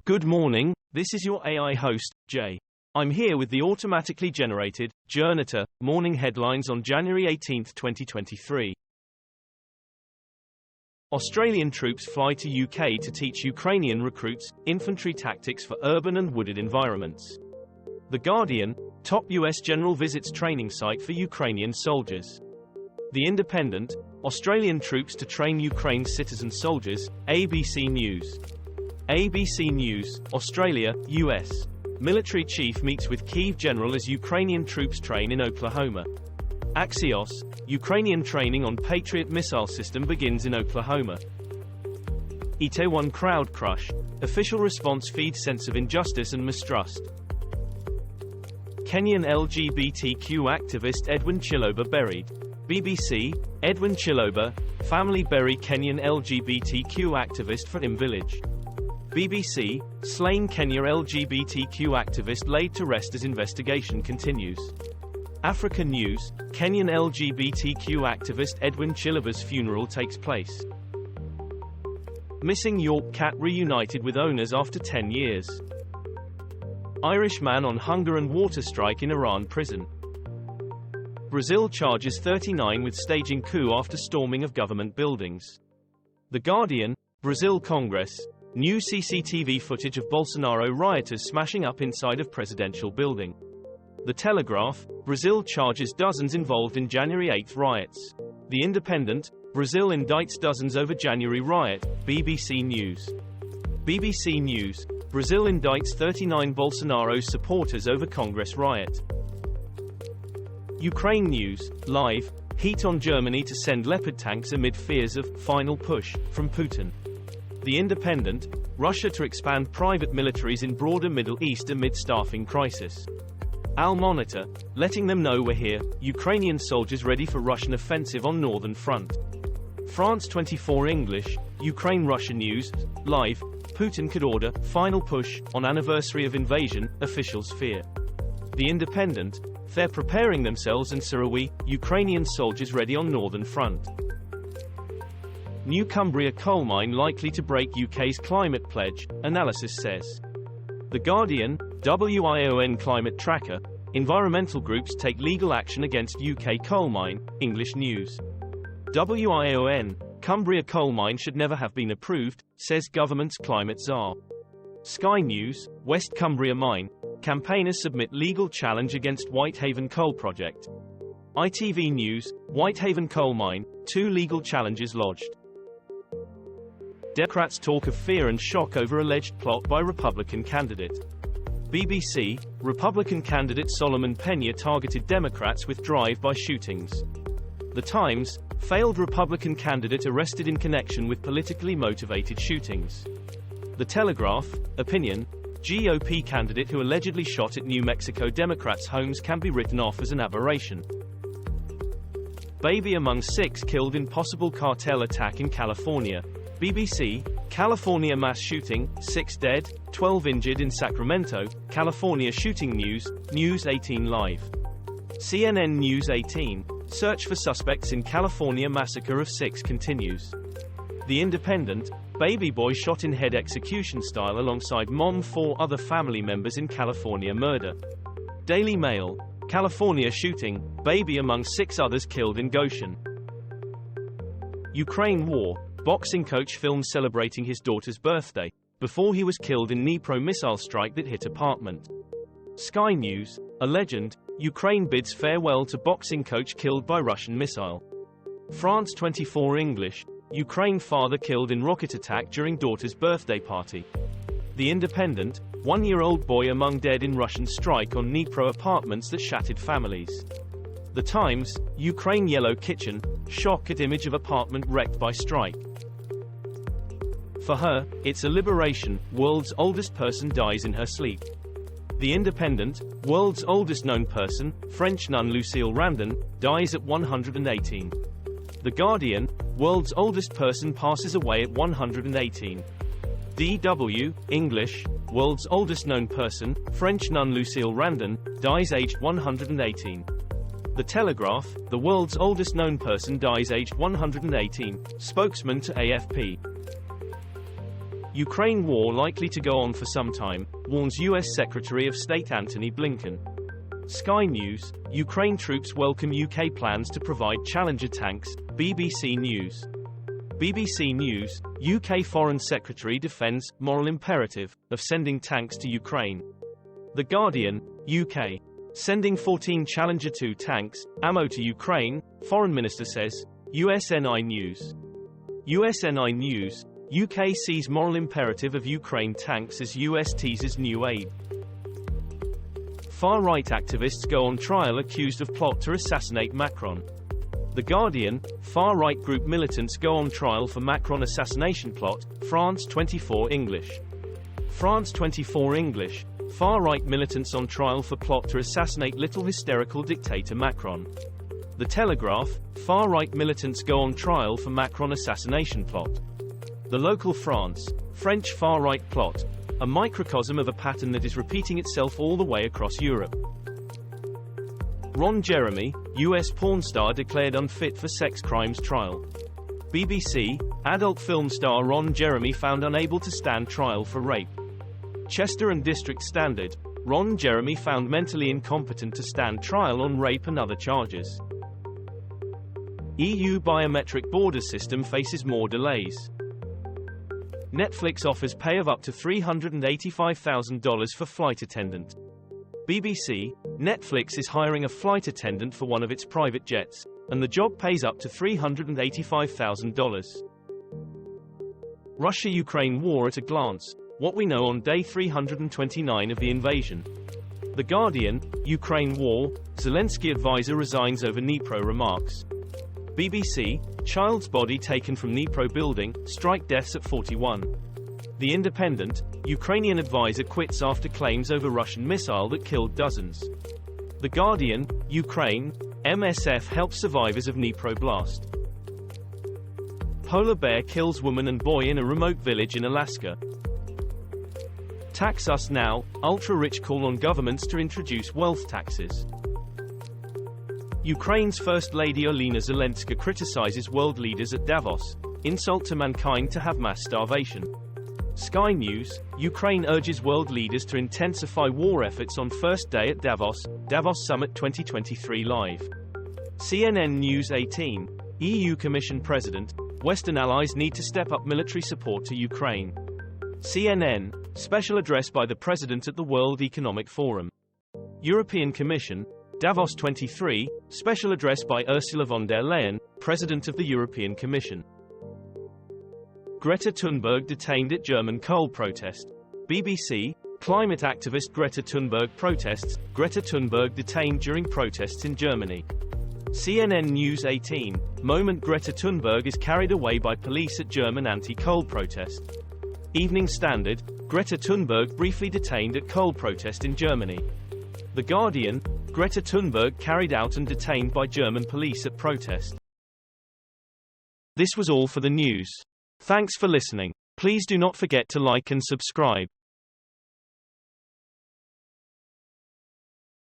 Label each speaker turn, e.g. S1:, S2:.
S1: Good morning, this is your AI host, Jay. I'm here with the automatically generated, Journato, morning headlines on January 18, 2023. Australian troops fly to UK to teach Ukrainian recruits infantry tactics for urban and wooded environments. The Guardian, top US general visits training site for Ukrainian soldiers. The Independent, Australian troops to train Ukraine's citizen soldiers, ABC News. ABC News, Australia, US. Military chief meets with Kyiv general as Ukrainian troops train in Oklahoma. Axios, Ukrainian training on Patriot missile system begins in Oklahoma. Itaewon crowd crush, official response feeds sense of injustice and mistrust. Kenyan LGBTQ activist Edwin Chiloba buried. BBC, Edwin Chiloba, family bury Kenyan LGBTQ activist for Village. BBC, slain Kenya LGBTQ activist laid to rest as investigation continues. Africa News, Kenyan LGBTQ activist Edwin Chiloba's funeral takes place. Missing York cat reunited with owners after 10 years. Irish man on hunger and water strike in Iran prison. Brazil charges 39 with staging coup after storming of government buildings. The Guardian, Brazil Congress, new CCTV footage of Bolsonaro rioters smashing up inside of presidential building. The Telegraph, Brazil charges dozens involved in January 8 riots. The Independent, Brazil indicts dozens over January riot, BBC News. BBC News, Brazil indicts 39 Bolsonaro supporters over Congress riot. Ukraine News, live, heat on Germany to send Leopard tanks amid fears of final push from Putin. The Independent, Russia to expand private militaries in broader Middle East amid staffing crisis. Al Monitor, letting them know we're here, Ukrainian soldiers ready for Russian offensive on northern front. France 24 English, Ukraine-Russia news, live, Putin could order final push on anniversary of invasion, officials fear. The Independent, they're preparing themselves and Sarawi, Ukrainian soldiers ready on northern front. New Cumbria coal mine likely to break UK's climate pledge, analysis says. The Guardian, WION climate tracker, environmental groups take legal action against UK coal mine, English news. WION, Cumbria coal mine should never have been approved, says government's climate czar. Sky News, West Cumbria mine, campaigners submit legal challenge against Whitehaven coal project. ITV News, Whitehaven coal mine, 2 legal challenges lodged. Democrats talk of fear and shock over alleged plot by Republican candidate. BBC, Republican candidate Solomon Peña targeted Democrats with drive-by shootings. The Times, failed Republican candidate arrested in connection with politically motivated shootings. The Telegraph, opinion, GOP candidate who allegedly shot at New Mexico Democrats' homes can be written off as an aberration. Baby among 6 killed in possible cartel attack in California. BBC, California mass shooting, 6 dead, 12 injured in Sacramento, California shooting news, News 18 Live. CNN News 18, search for suspects in California massacre of 6 continues. The Independent, baby boy shot in head execution style alongside mom 4 other family members in California murder. Daily Mail, California shooting, baby among 6 others killed in Goshen. Ukraine war, boxing coach filmed celebrating his daughter's birthday, before he was killed in Dnipro missile strike that hit apartment. Sky News, a legend, Ukraine bids farewell to boxing coach killed by Russian missile. France 24 English, Ukraine father killed in rocket attack during daughter's birthday party. The Independent, 1-year-old boy among dead in Russian strike on Dnipro apartments that shattered families. The Times, Ukraine yellow kitchen, shock at image of apartment wrecked by strike. For her, it's a liberation, world's oldest person dies in her sleep. The Independent, world's oldest known person, French nun Lucille Randon, dies at 118. The Guardian, world's oldest person passes away at 118. DW, English, world's oldest known person, French nun Lucille Randon, dies aged 118. The Telegraph, the world's oldest known person dies aged 118, spokesman to AFP. Ukraine war likely to go on for some time, warns U.S. Secretary of State Antony Blinken. Sky News, Ukraine troops welcome UK plans to provide Challenger tanks, BBC News. BBC News, UK Foreign Secretary defends moral imperative of sending tanks to Ukraine. The Guardian, UK. Sending 14 Challenger 2 tanks, ammo to Ukraine, Foreign Minister says. USNI News. USNI News, UK sees moral imperative of Ukraine tanks as US teases new aid. Far-right activists go on trial accused of plot to assassinate Macron. The Guardian, far-right group militants go on trial for Macron assassination plot, France 24 English. France 24 English, far-right militants on trial for plot to assassinate little hysterical dictator Macron. The Telegraph, far-right militants go on trial for Macron assassination plot. The Local France, French far-right plot, a microcosm of a pattern that is repeating itself all the way across Europe. Ron Jeremy, US porn star declared unfit for sex crimes trial. BBC, adult film star Ron Jeremy found unable to stand trial for rape. Chester and District Standard, Ron Jeremy found mentally incompetent to stand trial on rape and other charges. EU biometric border system faces more delays. Netflix offers pay of up to $385,000 for flight attendant. BBC, Netflix is hiring a flight attendant for one of its private jets, and the job pays up to $385,000. Russia-Ukraine war at a glance. What we know on day 329 of the invasion. The Guardian, Ukraine war, Zelensky advisor resigns over Dnipro remarks. BBC, child's body taken from Dnipro building, strike deaths at 41. The Independent, Ukrainian advisor quits after claims over Russian missile that killed dozens. The Guardian, Ukraine, MSF helps survivors of Dnipro blast. Polar bear kills woman and boy in a remote village in Alaska. Tax us now, ultra-rich call on governments to introduce wealth taxes. Ukraine's First Lady Olena Zelenska criticizes world leaders at Davos, insult to mankind to have mass starvation. Sky News, Ukraine urges world leaders to intensify war efforts on first day at Davos, Davos Summit 2023 live. CNN News 18, EU Commission President, Western allies need to step up military support to Ukraine. CNN, special address by the President at the World Economic Forum. European Commission, Davos 23, special address by Ursula von der Leyen, President of the European Commission. Greta Thunberg detained at German coal protest. BBC, climate activist Greta Thunberg protests, Greta Thunberg detained during protests in Germany. CNN News 18, moment Greta Thunberg is carried away by police at German anti-coal protest. Evening Standard, Greta Thunberg briefly detained at coal protest in Germany. The Guardian, Greta Thunberg carried out and detained by German police at protest. This was all for the news. Thanks for listening. Please do not forget to like and subscribe.